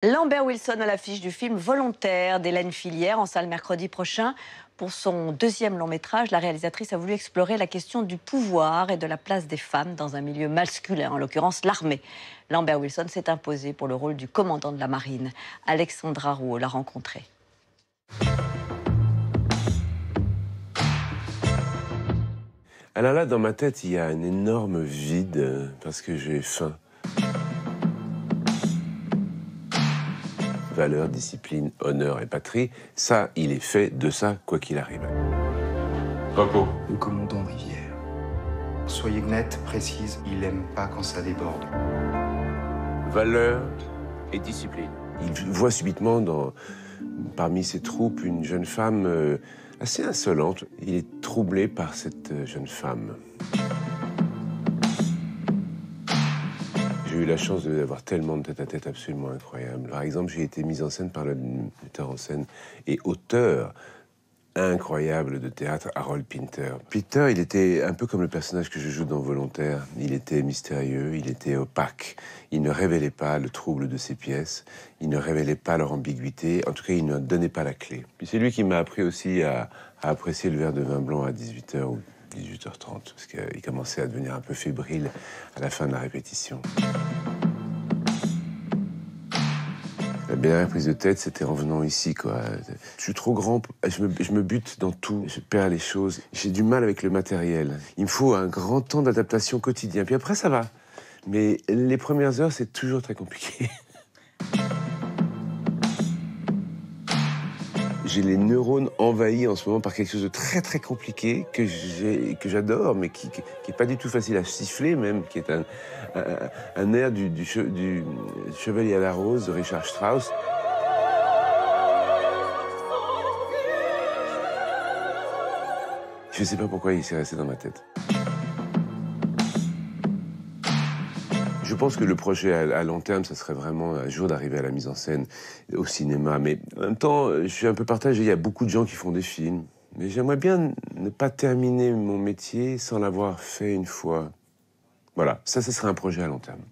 Lambert Wilson à l'affiche du film Volontaire d'Hélène Filière en salle mercredi prochain. Pour son deuxième long métrage, la réalisatrice a voulu explorer la question du pouvoir et de la place des femmes dans un milieu masculin, en l'occurrence l'armée. Lambert Wilson s'est imposé pour le rôle du commandant de la marine. Alexandra Rouault l'a rencontré. Alors là, dans ma tête, il y a un énorme vide parce que j'ai faim. Valeur, discipline, honneur et patrie, ça, il est fait de ça, quoi qu'il arrive. Repos. Le commandant Rivière. Soyez nette, précise, il aime pas quand ça déborde. Valeur et discipline. Il voit subitement parmi ses troupes une jeune femme assez insolente. Il est troublé par cette jeune femme. J'ai eu la chance d'avoir tellement de tête-à-tête absolument incroyables. Par exemple, j'ai été mise en scène par le metteur en scène et auteur incroyable de théâtre, Harold Pinter. Peter, il était un peu comme le personnage que je joue dans Volontaire. Il était mystérieux, il était opaque. Il ne révélait pas le trouble de ses pièces. Il ne révélait pas leur ambiguïté. En tout cas, il ne donnait pas la clé. Puis c'est lui qui m'a appris aussi à apprécier le verre de vin blanc à 18h ou 18h30, parce qu'il commençait à devenir un peu fébrile à la fin de la répétition. La dernière prise de tête, c'était en venant ici, quoi. Je suis trop grand, je me bute dans tout, je perds les choses. J'ai du mal avec le matériel. Il me faut un grand temps d'adaptation quotidien. Puis après, ça va. Mais les premières heures, c'est toujours très compliqué. J'ai les neurones envahis en ce moment par quelque chose de très très compliqué que j'adore, mais qui est pas du tout facile à siffler même, qui est un air du Chevalier à la Rose de Richard Strauss. Je sais pas pourquoi il s'est resté dans ma tête. Je pense que le projet à long terme, ça serait vraiment un jour d'arriver à la mise en scène au cinéma. Mais en même temps, je suis un peu partagé. Il y a beaucoup de gens qui font des films. Mais j'aimerais bien ne pas terminer mon métier sans l'avoir fait une fois. Voilà, ça serait un projet à long terme.